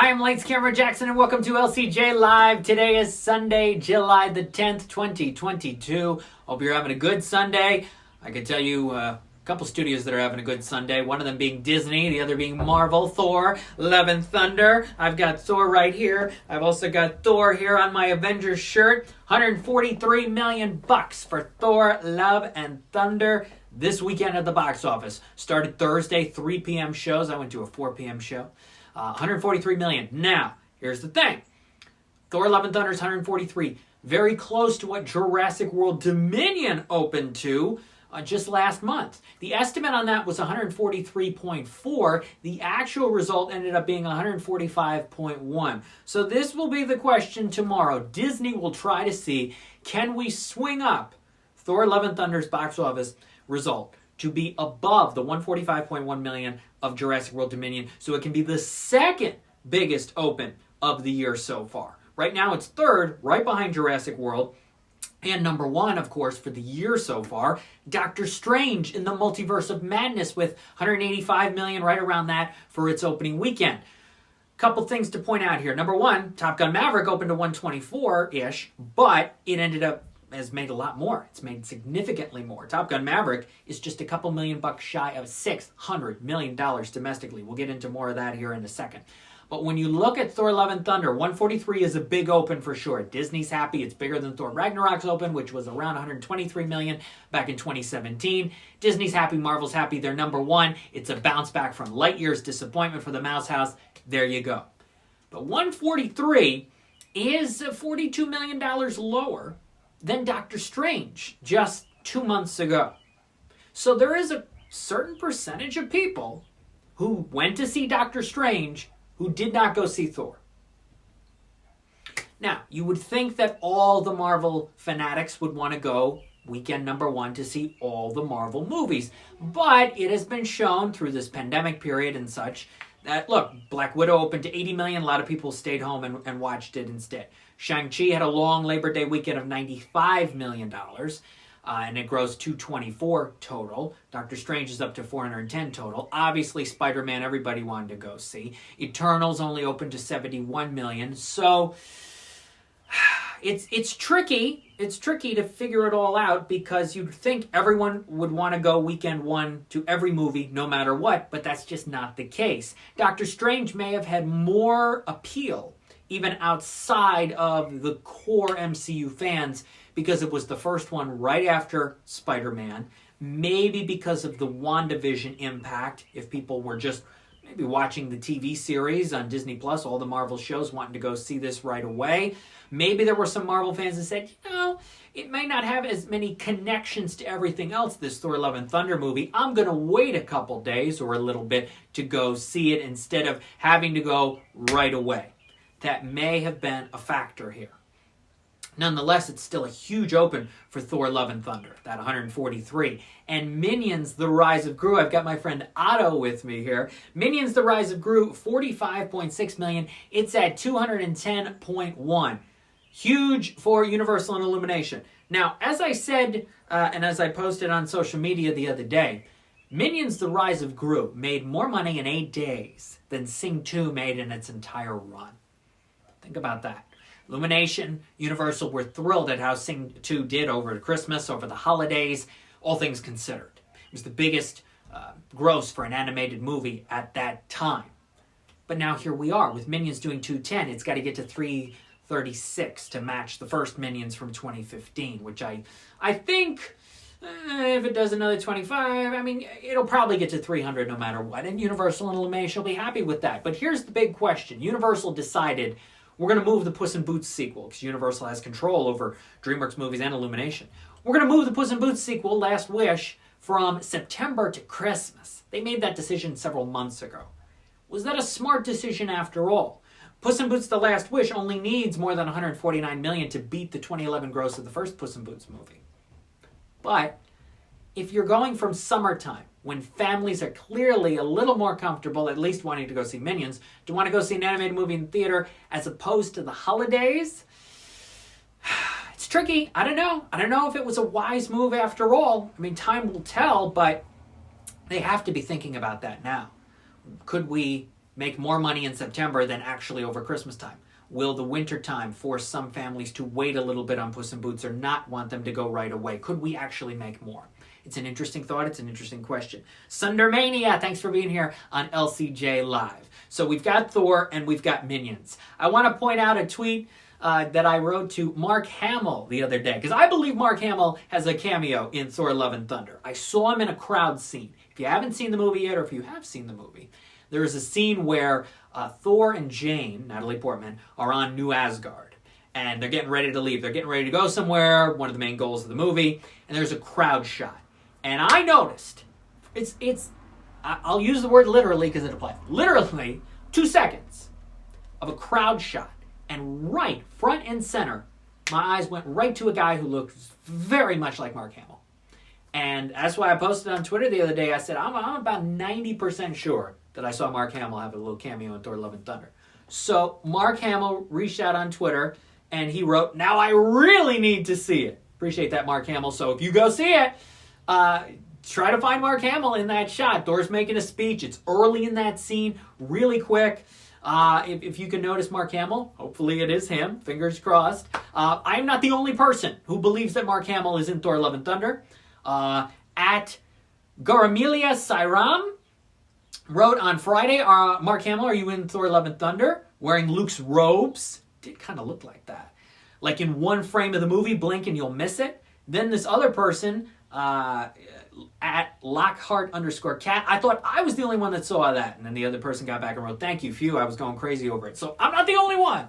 I am Lights Camera Jackson and welcome to LCJ Live. Today is Sunday, July the 10th, 2022. Hope you're having a good Sunday. I can tell you a couple studios that are having a good Sunday. One of them being Disney, the other being Marvel, Thor, Love and Thunder. I've got Thor right here. I've also got Thor here on my Avengers shirt. $143 million for Thor, Love and Thunder this weekend at the box office. Started Thursday, 3 p.m. shows. I went to a 4 p.m. show. 143 million. Now, here's the thing. Thor Love and Thunder is 143. Very close to what Jurassic World Dominion opened to just last month. The estimate on that was 143.4. The actual result ended up being 145.1. So this will be the question tomorrow. Disney will try to see, can we swing up Thor Love and Thunder's box office result to be above the 145.1 million of Jurassic World Dominion, so it can be the second biggest open of the year so far. Right now it's third, right behind Jurassic World, and number one, of course, for the year so far, Doctor Strange in the Multiverse of Madness with 185 million, right around that for its opening weekend. Couple things to point out here. Number one, Top Gun Maverick opened to 124-ish, but it ended up has made a lot more. It's made significantly more. Top Gun Maverick is just a couple $1 million shy of $600 million domestically. We'll get into more of that here in a second. But when you look at Thor Love and Thunder, 143 is a big open for sure. Disney's happy. It's bigger than Thor Ragnarok's open, which was around 123 million back in 2017. Disney's happy. Marvel's happy. They're number one. It's a bounce back from Lightyear's disappointment for the Mouse House. There you go. But 143 is $42 million lower than Doctor Strange just 2 months ago. So there is a certain percentage of people who went to see Doctor Strange who did not go see Thor. Now, you would think that all the Marvel fanatics would want to go weekend number one to see all the Marvel movies. But it has been shown through this pandemic period and such that, look, Black Widow opened to 80 million. A lot of people stayed home and watched it instead. Shang-Chi had a long Labor Day weekend of $95 million, and it grows 224 total. Doctor Strange is up to 410 total. Obviously, Spider-Man, everybody wanted to go see. Eternals only opened to 71 million. So it's tricky. It's tricky to figure it all out because you'd think everyone would want to go weekend one to every movie no matter what, but that's just not the case. Doctor Strange may have had more appeal even outside of the core MCU fans, because it was the first one right after Spider-Man, maybe because of the WandaVision impact, if people were just maybe watching the TV series on Disney Plus, all the Marvel shows, wanting to go see this right away. Maybe there were some Marvel fans that said, it may not have as many connections to everything else, this Thor Love and Thunder movie. I'm going to wait a couple days or a little bit to go see it instead of having to go right away. That may have been a factor here. Nonetheless, it's still a huge open for Thor Love and Thunder, that 143. And Minions, The Rise of Gru, I've got my friend Otto with me here. Minions, The Rise of Gru, 45.6 million. It's at 210.1. Huge for Universal and Illumination. Now, as I said, and as I posted on social media the other day, Minions, The Rise of Gru made more money in 8 days than Sing 2 made in its entire run. Think about that. Illumination, Universal were thrilled at how Sing 2 did over Christmas, over the holidays, all things considered. It was the biggest gross for an animated movie at that time. But now here we are with Minions doing 210. It's got to get to 336 to match the first Minions from 2015, which I think if it does another 25, it'll probably get to 300 no matter what. And Universal and Illumination will be happy with that. But here's the big question. Universal decided, we're going to move the Puss in Boots sequel, because Universal has control over DreamWorks movies and Illumination. We're going to move the Puss in Boots sequel, Last Wish, from September to Christmas. They made that decision several months ago. Was that a smart decision after all? Puss in Boots The Last Wish only needs more than 149 million to beat the 2011 gross of the first Puss in Boots movie. But if you're going from summertime, when families are clearly a little more comfortable, at least wanting to go see Minions, to want to go see an animated movie in the theater as opposed to the holidays, it's tricky. I don't know. I don't know if it was a wise move after all. Time will tell, but they have to be thinking about that now. Could we make more money in September than actually over Christmas time? Will the winter time force some families to wait a little bit on Puss in Boots or not want them to go right away? Could we actually make more? It's an interesting thought. It's an interesting question. Sundermania, thanks for being here on LCJ Live. So we've got Thor and we've got Minions. I want to point out a tweet that I wrote to Mark Hamill the other day, because I believe Mark Hamill has a cameo in Thor Love and Thunder. I saw him in a crowd scene. If you haven't seen the movie yet, or if you have seen the movie, there is a scene where Thor and Jane, Natalie Portman, are on New Asgard. And they're getting ready to leave. They're getting ready to go somewhere, one of the main goals of the movie, and there's a crowd shot. And I noticed, I'll use the word literally because it applies. Literally, 2 seconds of a crowd shot. And right, front and center, my eyes went right to a guy who looks very much like Mark Hamill. And that's why I posted on Twitter the other day. I said, I'm about 90% sure that I saw Mark Hamill have a little cameo in Thor Love and Thunder. So Mark Hamill reached out on Twitter, and he wrote, now I really need to see it. Appreciate that, Mark Hamill. So if you go see it, try to find Mark Hamill in that shot. Thor's making a speech. It's early in that scene, really quick. If you can notice Mark Hamill, hopefully it is him, fingers crossed. I'm not the only person who believes that Mark Hamill is in Thor Love and Thunder. At Garamilia Sairam wrote on Friday, Mark Hamill, are you in Thor Love and Thunder? Wearing Luke's robes. Did kind of look like that. Like in one frame of the movie, blink and you'll miss it. Then this other person, at Lockhart_cat, I thought I was the only one that saw that. And then the other person got back and wrote, thank you, phew, I was going crazy over it. So I'm not the only one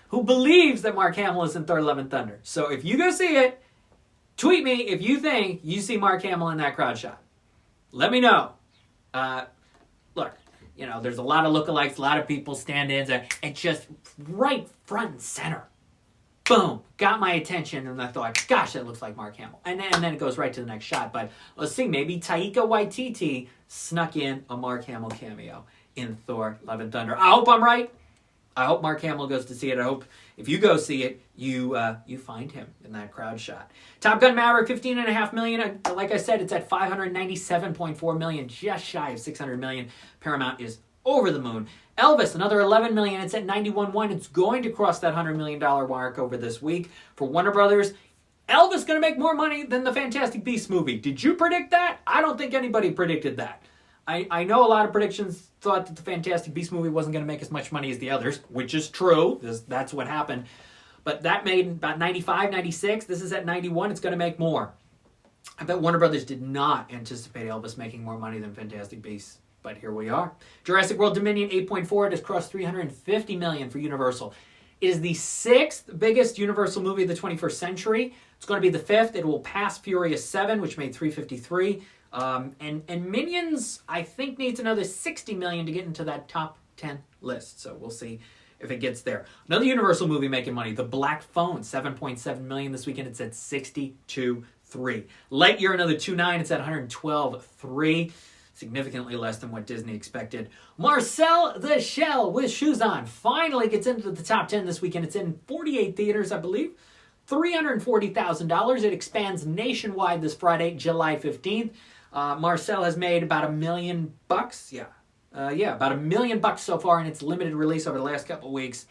who believes that Mark Hamill is in Thor Love and Thunder. So if you go see it, tweet me if you think you see Mark Hamill in that crowd shot. Let me know. Look, there's a lot of lookalikes, a lot of people, stand-ins, and just right front and center. Boom, got my attention, and I thought, gosh, that looks like Mark Hamill. And then it goes right to the next shot. But let's see, maybe Taika Waititi snuck in a Mark Hamill cameo in Thor Love and Thunder. I hope I'm right. I hope Mark Hamill goes to see it. I hope if you go see it, you find him in that crowd shot. Top Gun Maverick, $15.5 million. Like I said, it's at $597.4 million, just shy of $600 million. Paramount is over the moon. Elvis, another $11 million. It's at $91.1. It's going to cross that $100 million mark over this week. For Warner Brothers, Elvis going to make more money than the Fantastic Beasts movie. Did you predict that? I don't think anybody predicted that. I know a lot of predictions thought that the Fantastic Beasts movie wasn't going to make as much money as the others, which is true. That's what happened. But that made about 95, 96. This is at 91. It's going to make more. I bet Warner Brothers did not anticipate Elvis making more money than Fantastic Beasts. But here we are. Jurassic World Dominion, 8.4. It has crossed $350 million for Universal. It is the 6th biggest Universal movie of the 21st century. It's going to be the 5th. It will pass Furious 7, which made $353. And Minions, I think, needs another $60 million to get into that top 10 list. So we'll see if it gets there. Another Universal movie making money, The Black Phone, $7.7 million this weekend. It's at $62.3. Lightyear, another $2.9. It's at $112.3. Significantly less than what Disney expected. Marcel the Shell with Shoes On finally gets into the top 10 this weekend. It's in 48 theaters, I believe. $340,000. It expands nationwide this Friday, July 15th. Marcel has made about $1 million. About $1 million so far in its limited release over the last couple of weeks.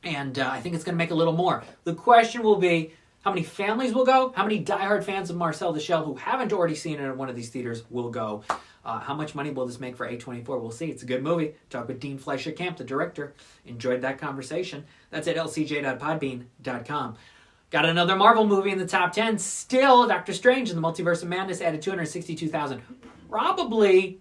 And I think it's going to make a little more. The question will be, how many families will go? How many diehard fans of Marcel the Shell who haven't already seen it at one of these theaters will go? How much money will this make for A24? We'll see. It's a good movie. Talked with Dean Fleischer-Camp, the director. Enjoyed that conversation. That's at lcj.podbean.com. Got another Marvel movie in the top 10. Still, Doctor Strange and the Multiverse of Madness added $262,000. Probably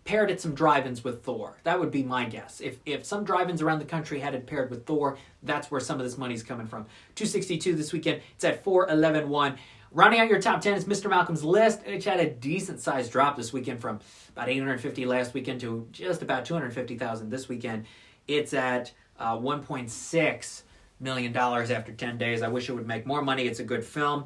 paired at some drive-ins with Thor. That would be my guess. If some drive-ins around the country had it paired with Thor, that's where some of this money's coming from. $262 this weekend. It's at $411.1. Rounding out your top 10 is Mr. Malcolm's List, which had a decent-sized drop this weekend from about $850 last weekend to just about $250,000 this weekend. It's at $1.6 million after 10 days. I wish it would make more money. It's a good film.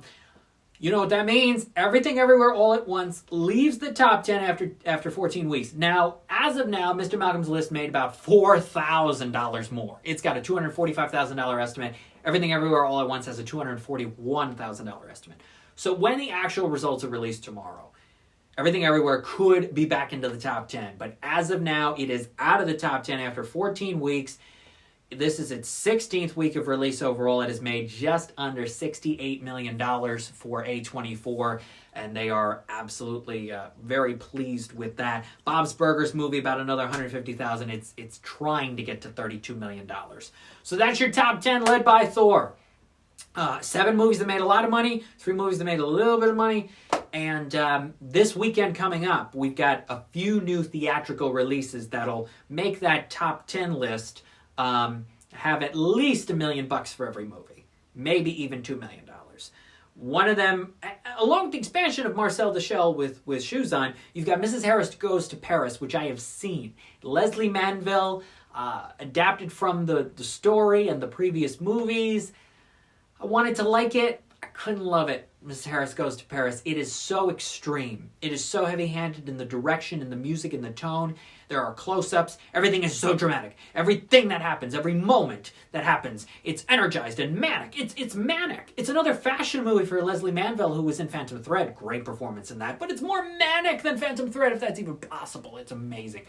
You know what that means? Everything Everywhere All at Once leaves the top 10 after 14 weeks. Now, as of now, Mr. Malcolm's List made about $4,000 more. It's got a $245,000 estimate. Everything Everywhere All at Once has a $241,000 estimate. So when the actual results are released tomorrow, Everything Everywhere could be back into the top 10. But as of now, it is out of the top 10 after 14 weeks. This is its 16th week of release overall. It has made just under $68 million for A24, and they are absolutely very pleased with that. Bob's Burgers movie, about another $150,000. It's trying to get to $32 million. So that's your top 10, led by Thor. 7 movies that made a lot of money, 3 movies that made a little bit of money, and this weekend coming up, we've got a few new theatrical releases that'll make that top 10 list have at least $1 million for every movie, maybe even $2 million. One of them, along with the expansion of Marcel the Shell with Shoes On, you've got Mrs. Harris Goes to Paris, which I have seen. Leslie Manville, adapted from the story and the previous movies. I wanted to like it. I couldn't love it. Mrs. Harris Goes to Paris. It is so extreme. It is so heavy-handed in the direction, in the music, in the tone. There are close-ups. Everything is so dramatic. Everything that happens, every moment that happens, it's energized and manic. It's manic. It's another fashion movie for Leslie Manville, who was in Phantom Thread. Great performance in that. But it's more manic than Phantom Thread, if that's even possible. It's amazing.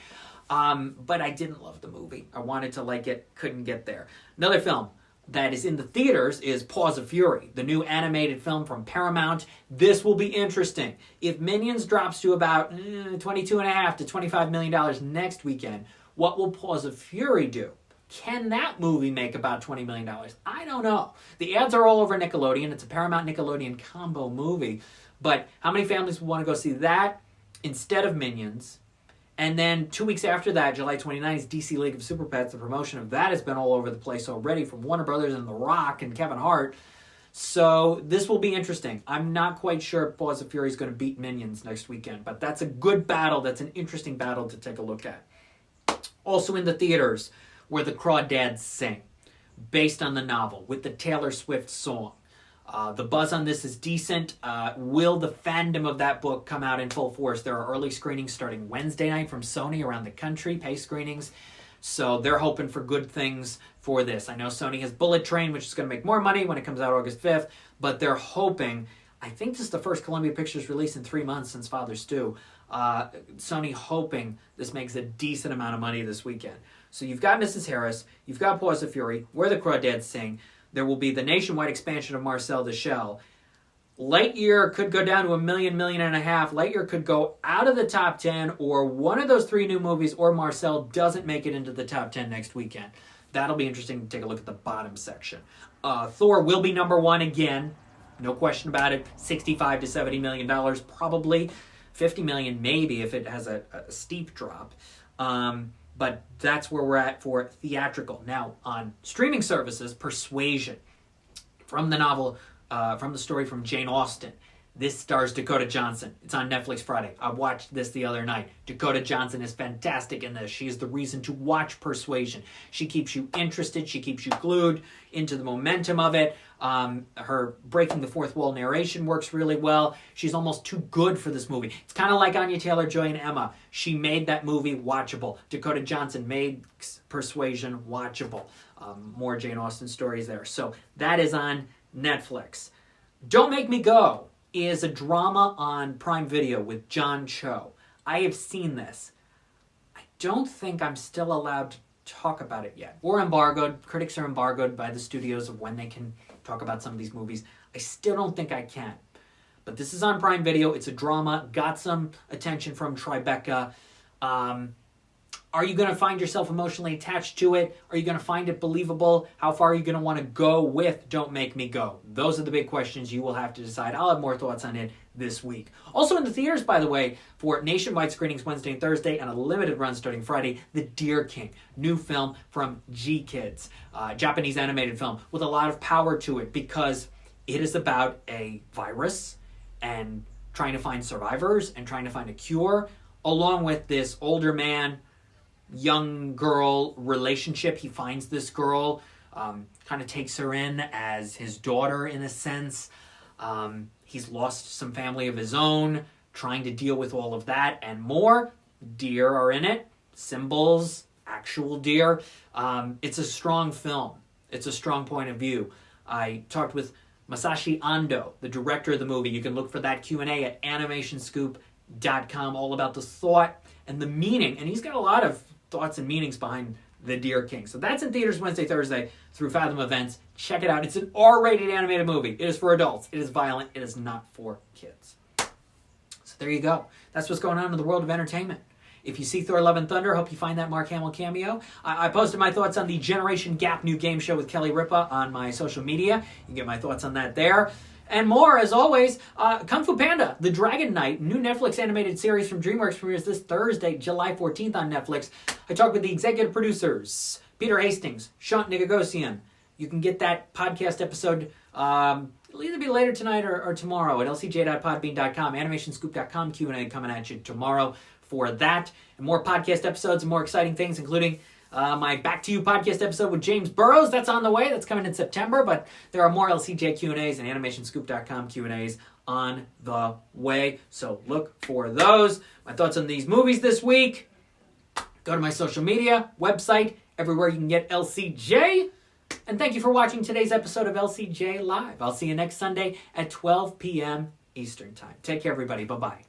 But I didn't love the movie. I wanted to like it. Couldn't get there. Another film that is in the theaters is Paws of Fury, the new animated film from Paramount. This will be interesting. If Minions drops to about $22.5 to $25 million next weekend, what will Paws of Fury do? Can that movie make about $20 million? I don't know. The ads are all over Nickelodeon. It's a Paramount Nickelodeon combo movie. But how many families would want to go see that instead of Minions? And then 2 weeks after that, July 29th, is DC League of Super Pets. The promotion of that has been all over the place already from Warner Brothers and The Rock and Kevin Hart. So this will be interesting. I'm not quite sure if Paws of Fury is going to beat Minions next weekend, but that's a good battle. That's an interesting battle to take a look at. Also in the theaters, Where the Crawdads Sing, based on the novel, with the Taylor Swift song. The buzz on this is decent. Will the fandom of that book come out in full force? There are early screenings starting Wednesday night from Sony around the country, pay screenings. So they're hoping for good things for this. I know Sony has Bullet Train, which is going to make more money when it comes out August 5th, but they're hoping, I think this is the first Columbia Pictures release in 3 months since Father Stew. Sony hoping this makes a decent amount of money this weekend. So you've got Mrs. Harris, you've got Paws of Fury, Where the Crawdads Sing. There will be the nationwide expansion of Marcel the Shell. Lightyear could go down to $1 million, $1.5 million. Lightyear could go out of the top 10, or one of those 3 new movies, or Marcel doesn't make it into the top 10 next weekend. That'll be interesting to take a look at the bottom section. Thor will be number 1 again. No question about it. $65 to $70 million, probably. $50 million maybe if it has a steep drop. But that's where we're at for theatrical. Now, on streaming services, Persuasion, from the novel, from the story from Jane Austen. This stars Dakota Johnson. It's on Netflix Friday. I watched this the other night. Dakota Johnson is fantastic in this. She is the reason to watch Persuasion. She keeps you interested. She keeps you glued into the momentum of it. Her breaking the fourth wall narration works really well. She's almost too good for this movie. It's kind of like Anya Taylor-Joy and Emma. She made that movie watchable. Dakota Johnson made Persuasion watchable. More Jane Austen stories there. So that is on Netflix. Don't Make Me Go is a drama on Prime Video with John Cho. I have seen this. I don't think I'm still allowed to talk about it yet. We're embargoed. Critics are embargoed by the studios of when they can talk about some of these movies. I still don't think I can. But this is on Prime Video. It's a drama. Got some attention from Tribeca. Are you going to find yourself emotionally attached to it? Are you going to find it believable? How far are you going to want to go with Don't Make Me Go? Those are the big questions you will have to decide. I'll have more thoughts on it this week. Also in the theaters, by the way, for nationwide screenings Wednesday and Thursday and a limited run starting Friday, The Deer King, new film from G-Kids, Japanese animated film with a lot of power to it because it is about a virus and trying to find survivors and trying to find a cure, along with this older man, young girl relationship. He finds this girl, kind of takes her in as his daughter in a sense. He's lost some family of his own, trying to deal with all of that and more. Deer are in it, symbols, actual deer. It's a strong film. It's a strong point of view. I talked with Masashi Ando, the director of the movie. You can look for that Q&A at Animation Scoop thedeerking.com, all about the thought and the meaning. And he's got a lot of thoughts and meanings behind The Deer King. So that's in theaters Wednesday, Thursday through Fathom Events. Check it out. It's an R-rated animated movie. It is for adults. It is violent. It is not for kids. So there you go. That's what's going on in the world of entertainment. If you see Thor Love and Thunder, hope you find that Mark Hamill cameo. I posted my thoughts on the Generation Gap new game show with Kelly Ripa on my social media. You can get my thoughts on that there. And more, as always, Kung Fu Panda, The Dragon Knight, new Netflix animated series from DreamWorks, premieres this Thursday, July 14th on Netflix. I talked with the executive producers, Peter Hastings, Shant Nigagosian. You can get that podcast episode, it'll either be later tonight or tomorrow at lcj.podbean.com, animationscoop.com, Q&A coming at you tomorrow for that. And more podcast episodes and more exciting things, including my Back to You podcast episode with James Burrows. That's on the way. That's coming in September, but there are more LCJ Q&As and animationscoop.com Q&As on the way. So look for those. My thoughts on these movies this week. Go to my social media, website, everywhere you can get LCJ. And thank you for watching today's episode of LCJ Live. I'll see you next Sunday at 12 p.m. Eastern Time. Take care, everybody. Bye-bye.